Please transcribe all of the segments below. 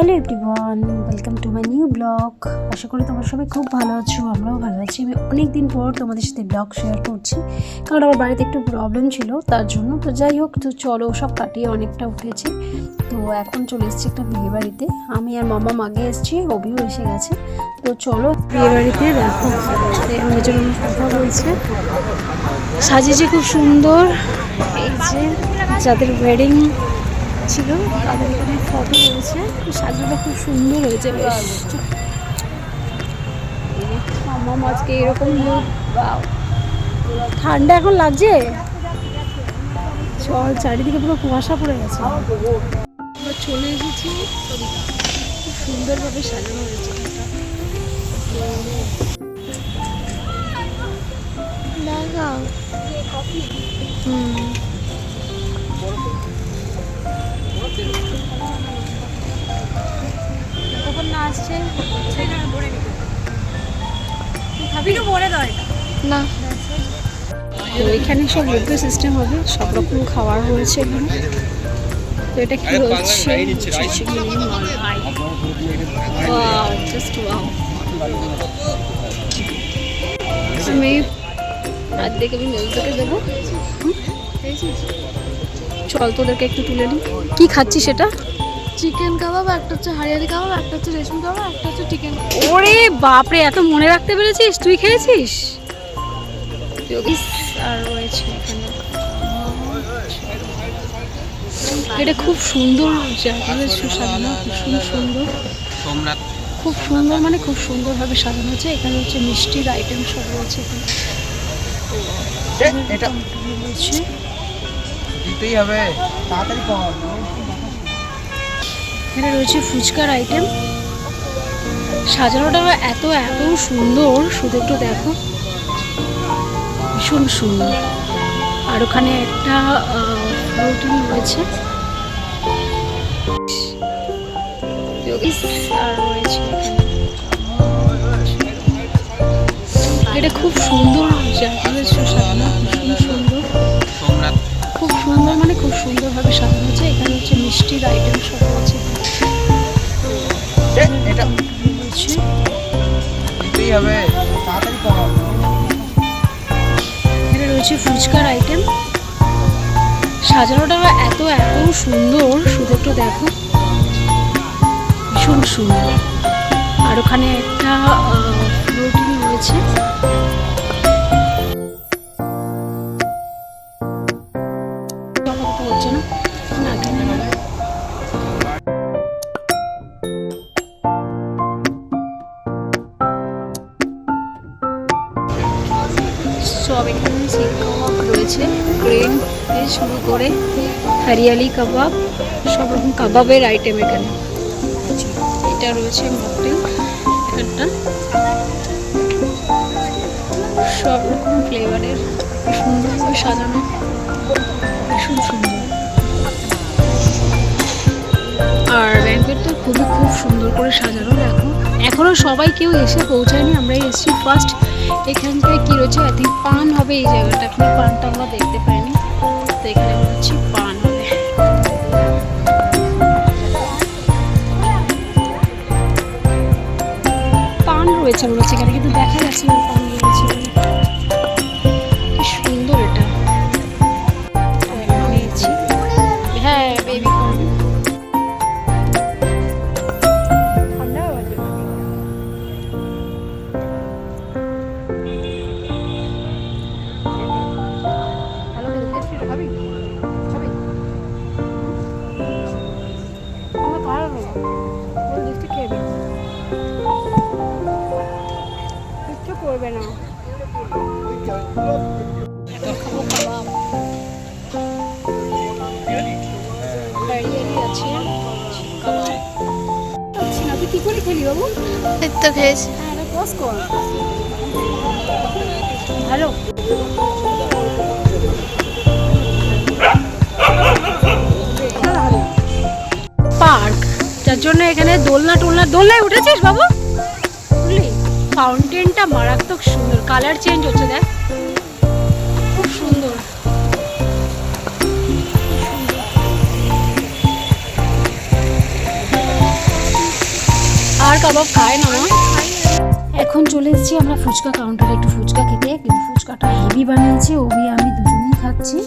Hello everyone, welcome to my new blog. আশা করি তোমরা সবাই খুব ভালো আছো, আমরাও ভালো আছি। আমি অনেক দিন পর তোমাদের সাথে ব্লগ শেয়ার করছি, কারণ আমার বাড়িতে একটু প্রবলেম ছিল তার জন্য। তো যাই হোক, তো চলো, সব কাটিয়ে অনেকটা উঠেছি। তো এখন চলে এসেছি একটা বিয়ে বাড়িতে। আমি আর মামা আগে এসেছি, হবিও এসে গেছে। তো চলো বিয়ে বাড়িতে, দেখো মেজর কথা বলছে, সাজিয়েছে খুব সুন্দর। এই যে যাদের ওয়েডিং ছিল তাদের এখানে ফটো রয়েছে, সাজানো খুব সুন্দর হয়েছে বেশ। মামা আজকে এরকম ঠান্ডা এখন লাগছে, চল, চারিদিকে পুরো কুয়াশা পড়ে গেছে। আমরা চলে এসেছি, খুব সুন্দরভাবে সাজানো হয়েছে। কখন না আসছে না, তো এখানে সব বুফে সিস্টেম হবে, সব রকম খাবার রয়েছে এখানে। তো এটা কি হচ্ছে, আমি রাত দেখে আমি মিউজিকে দেবো। চল তোদেরকে একটু তুলে নিই। কি খাচ্ছি সেটা? চিকেন কাবাব, একটা হচ্ছে হারিয়ালি কাবাব, একটা হচ্ছে রেশমি কাবাব, একটা হচ্ছে চিকেন। ওরে বাপরে, এত মনে রাখতে পেরেছিস? তুই খেয়েছিস? আর রয়েছে এখানে, এটা খুব সুন্দর সাজানো, খুব সুন্দর, খুব সুন্দর, মানে খুব সুন্দরভাবে সাজানো হচ্ছে। এখানে হচ্ছে মিষ্টির আইটেম সব রয়েছে এখানে রয়েছে ফুচকার আইটেম। সাজানোটা এত এত সুন্দর, শুধু একটু দেখো, ভীষণ সুন্দর। আর ওখানে একটা ফ্লোটিং রয়েছে, আর রয়েছে এটা খুব সুন্দর সাজানো, ভীষণ সুন্দর, খুব সুন্দর, মানে খুব সুন্দরভাবে সাজানো হচ্ছে। এখানে হচ্ছে মিষ্টির আইটেম সব রয়েছে। এখানে রয়েছে ফুচকার আইটেম। সাজানোটা এত এত সুন্দর, শুধু একটু দেখো, ভীষণ সুন্দর। আর ওখানে একটা ফ্লোটিং রয়েছে। হচ্ছে না, সব এখানে শিখ কাবাব রয়েছে, গ্রেন থেকে শুরু করে হারিয়ালি কাবাব, সব রকম কাবাবের আইটেম এখানে। এটা রয়েছে মকটেল, একটা সব রকম ফ্লেভারের, সুন্দরভাবে সাজানো, ভীষণ সুন্দর। আর ব্যাঙ্কোয়েটটা খুব সুন্দর করে সাজানো। দেখো এখনো সবাই কেউ এসে পৌঁছায়নি, আমরাই এসেছি ফার্স্ট। এখানটায় কি রয়েছে, আই থিঙ্ক পান হবে এই জায়গাটা, এখন পানটা আমরা দেখতে পাইনি। তো এখানে হচ্ছে পান হবে। পান রয়েছে মনে হচ্ছে এখানে, কিন্তু দেখা যাচ্ছে না পান রয়েছে। কি সুন্দর এটা, নিয়েছি। হ্যাঁ বেবি কর্ন, করবে না। তুই কি করে খেলি বাবু? তো খেয়েছি। হ্যাঁ পজ কর, হ্যালো। পার্ক, যার জন্য এখানে দোলনায় উঠেছিস বাবু? বুঝলি, ফাউন্টেনটা মারাত্মক সুন্দর, কালার চেঞ্জ হচ্ছে, দেখ খুব সুন্দর। কাবাব খায় না মা। এখন চলে এসেছি আমরা ফুচকা কাউন্টারে একটু ফুচকা খেতে, কিন্তু ফুচকাটা হেভি বানিয়েছে, ওবি আমি দুজনেই খাচ্ছি।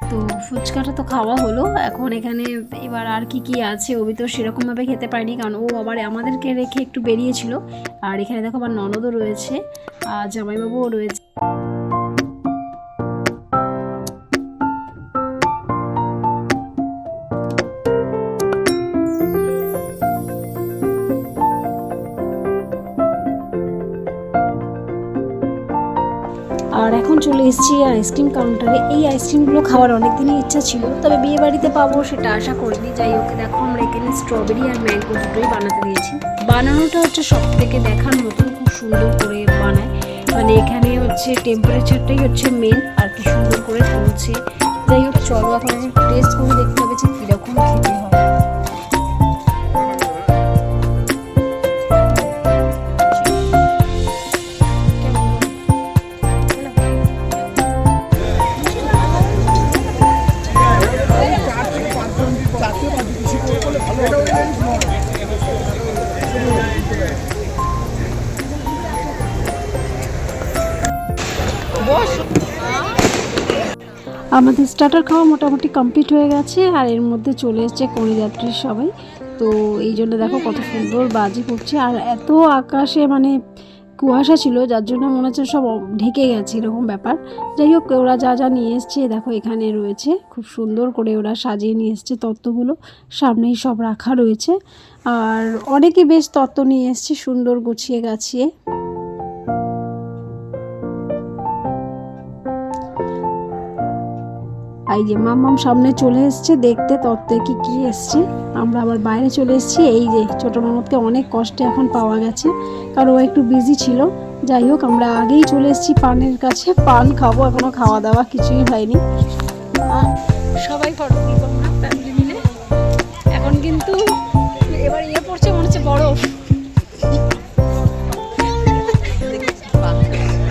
তো ফুচকাটা তো খাওয়া হলো, এখন এখানে এবার আর কি কি আছে ওবি তো সেরকমভাবে খেতে পারিনি, কারণ ও আবার আমাদেরকে রেখে একটু বেরিয়েছিল। আর এখানে দেখো আমার ননদও রয়েছে আর জামাইবাবুও রয়েছে। আর এখন চলে এসেছি আইসক্রিম কাউন্টারে। এই আইসক্রিমগুলো খাওয়ার অনেক দিনই ইচ্ছা ছিল, তবে বিয়ে বাড়িতে পাবো সেটা আশা করিনি। যাই হোক, দেখো আমরা এখানে স্ট্রবেরি আর ম্যাঙ্গো দুটোই বানাতে দিয়েছি। বানানোটা হচ্ছে সব থেকে দেখার মতন, খুব সুন্দর করে বানায়, মানে এখানে হচ্ছে টেম্পারেচারটাই হচ্ছে মেন, আর কি সুন্দর করে তুলছে। যাই হোক চলো এখন টেস্ট করে দেখতে হবে যে কীরকম খেতে হয়। আমাদের স্টার্টার খাওয়া মোটামুটি কমপ্লিট হয়ে গেছে, আর এর মধ্যে চলে এসেছে কনেযাত্রীর সবাই। তো এই জন্য দেখো কত সুন্দর বাজি পড়ছে, আর এত আকাশে মানে কুয়াশা ছিল যার জন্য মনে হচ্ছে সব ঢেকে গেছে এরকম ব্যাপার। যাই হোক ওরা যা যা নিয়ে এসছে দেখো এখানে রয়েছে, খুব সুন্দর করে ওরা সাজিয়ে নিয়ে এসছে তত্ত্বগুলো, সামনেই সব রাখা রয়েছে। আর অনেকে বেশ তত্ত্ব নিয়ে এসছে সুন্দর গুছিয়ে গাছিয়ে। এই যে মাম্মাম সামনে চলে এসছে দেখতে তত্ত্বে কি কি এসছে। আমরা আবার বাইরে চলে এসেছি। এই যে ছোট ননদকে অনেক কষ্টে এখন পাওয়া গেছে, কারণ ও একটু বিজি ছিল। যাই হোক আমরা আগেই চলে এসেছি পানের কাছে, পান খাবো, এখনো খাওয়া দাওয়া কিছুই হয়নি। সবাই ফটো তুলবো আমরা ফ্যামিলি মিলে। এখন কিন্তু এবার ইয়ে পড়ছে মনে হচ্ছে বরফ,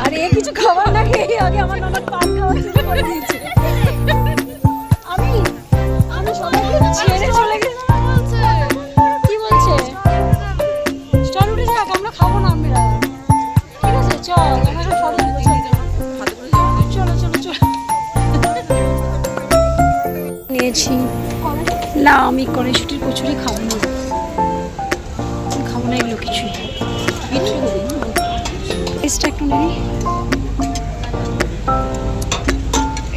আর এ কিছু খাবার না খেয়ে আগে আমার ননদ পান খাওয়া শুরু করে দিয়েছে। আমি সবাইকে ছেড়ে চলে গেছি। কি বলছে? স্টল উঠে যাক, আমরা খাবো না আমরা। ঠিক আছে চল, আমরা ফটো তুলবো। চলো চলো চলো। নিয়েছি না, আমি কড়াইশুটির কচুরি খাবো না, খাবো না এগুলো কিছুই। টেস্টটা একটু নেই,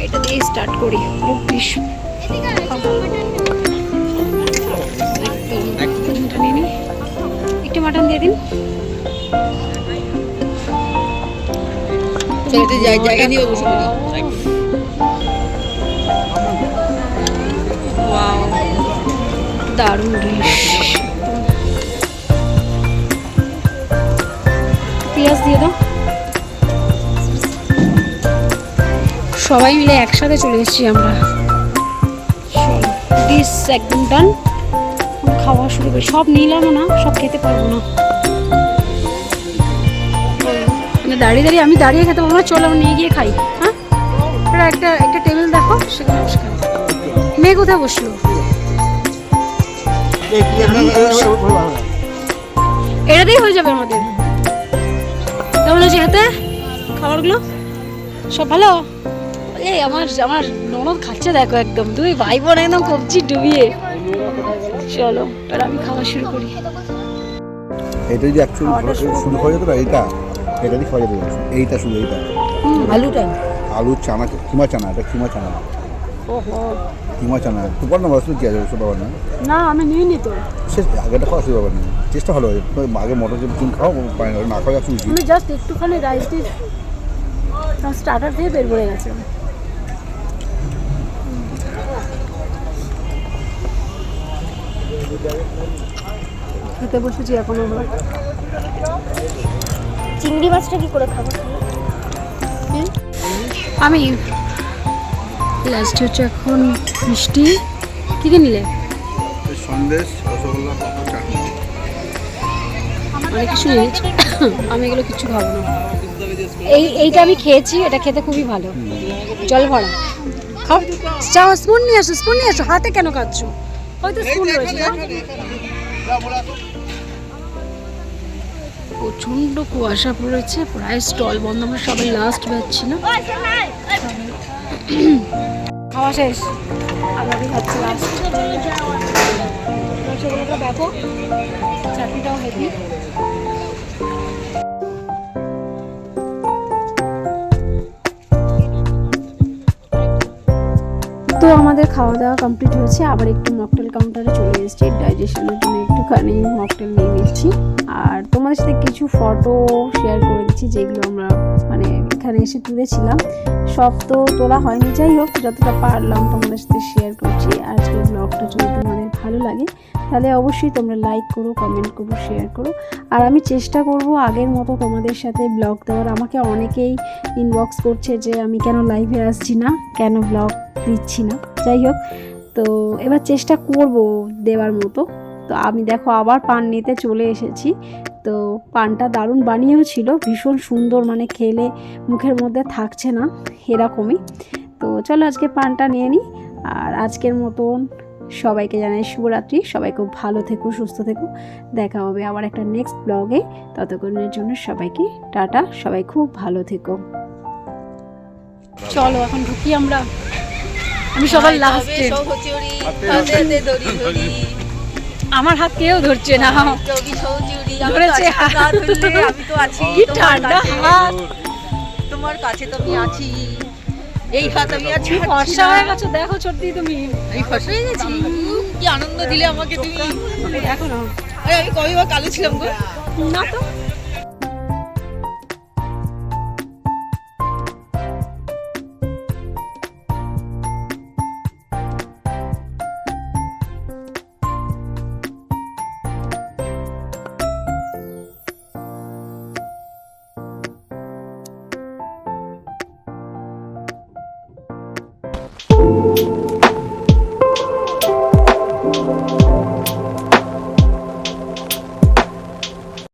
এটা দিয়ে স্টার্ট করি। একটু মাটন দিয়ে দিন। দারুণ ডিশ। পেঁয়াজ দিয়ে দাও। সবাই মিলে একসাথে চলে এসেছি আমরা। ডিশ একদম ডান, খাওয়া শুরু করি। সব নিলাম না, সব খেতে পারবো না, দাঁড়িয়ে দাঁড়িয়ে আমি দাঁড়িয়ে খেতে পারবো না। চলো আমরা নিয়ে গিয়ে খাই। হ্যাঁ একটা একটা টেবিল দেখো, সেখানে বসে খাই। মেয়ে কোথায় বসলো? এটাতেই হয়ে যাবে আমাদের। কেমন আছে হাতে খাবারগুলো? সব ভালো? এই আমার আমার ননদ খাচ্ছে দেখো, একদম দুই ভাই বোন একদম কবজি ডুবিয়ে। চলো এবার আমি খাওয়া শুরু করি। এটা যদি অ্যাকচুয়ালি শুরু হয়ে যেত না, এটা দিয়ে খাওয়া যেত। এইটা শুধু এইটা আলুটা, আলুর চানা, খিমা চানা, এটা খিমা চানা। ওহো খিমা চানা তো বল না, বসলে কি আছে ওসব ব্যাপার না। না আমি নিয়ে নি তো, সে আগেটা খাওয়া শুরু ব্যাপার নেই, চেষ্টা ভালো হয়। আগে মটর চিকেন খাও, না খাওয়া যাচ্ছে উচিত। আমি জাস্ট একটুখানি রাইস দিয়ে স্টার্টার দিয়ে বের করে গেছে। খেতে বসেছি এখন আমরা। চিংড়ি মাছটা কি করে খাবো? আমি লাস্ট হচ্ছে এখন মিষ্টি। কী কী নিলে? সন্দেশ, রসগোল্লা, চাটনি, অনেক কিছু নিয়েছি। আমি এগুলো কিছু খাবো না। এইটা আমি খেয়েছি, এটা খেতে খুবই ভালো, জল ভরা। খাও, চাও স্পুন নিয়ে আসো, স্পুন নিয়ে আসো। হাতে কেন খাচ্ছ? হয়তো স্পুন রয়েছে। প্রচণ্ড কুয়াশা পড়েছে, প্রায় স্টল বন্ধ, আমরা সবাই লাস্ট ব্যাচ ছিলাম। খাওয়া শেষ, আমরা খাচ্ছি লাস্ট। দেখো চাটনিটাও হেভি। তো আমাদের খাওয়া দাওয়া কমপ্লিট হয়েছে, আবার একটু মকটেল কাউন্টারে চলে এসেছি, ডাইজেশনের জন্য একটুখানি মকটেল নিয়ে নিচ্ছি। আর তোমাদের সাথে কিছু ফটো শেয়ার করে দিচ্ছি যেগুলো আমরা মানে এখানে এসে তুলেছিলাম। সব তো তোলা হয়নি, যাই হোক যতটা পারলাম তোমাদের সাথে শেয়ার করছি। আজকের ব্লগটা যদি তোমাদের ভালো লাগে তাহলে অবশ্যই তোমরা লাইক করো, কমেন্ট করো, শেয়ার করো। আর আমি চেষ্টা করব আগের মতো তোমাদের সাথে ব্লগ দেওয়ার। আমাকে অনেকেই ইনবক্স করছে যে আমি কেন লাইভে আসছি না, কেন ব্লগ দিচ্ছি না। যাই হোক, তো এবার চেষ্টা করব দেওয়ার মতো। তো আমি দেখো আবার পান নিতে চলে এসেছি। তো পানটা দারুণ বানিয়েও ছিল, ভীষণ সুন্দর, মানে খেলে মুখের মধ্যে থাকছে না এরকমই। তো চলো আজকে পানটা নিয়ে নিই। আর আজকের মতন সবাইকে জানাই শুভরাত্রি। সবাই খুব ভালো থেকো, সুস্থ থেকো। দেখা হবে আবার একটা নেক্সট ব্লগে। ততক্ষণের জন্য সবাইকে টাটা, সবাই খুব ভালো থেকো। চলো এখন ঢুকি আমরা। আমি সবার লাস্টে, আমার হাত কেউ ধরছে না, ধরেছে হাত। কি ঠান্ডা হাত, তোমার কাছে তো আমি আছি, এই হাত আমি আছি। ফর্সা হয়ে গেছো দেখো সত্যি তুমি। আমি ফর্সা হয়ে গেছি, কি আনন্দ দিলে আমাকে তুমি। দেখো না, আমি কবে বা কালো ছিলাম গো। না তো।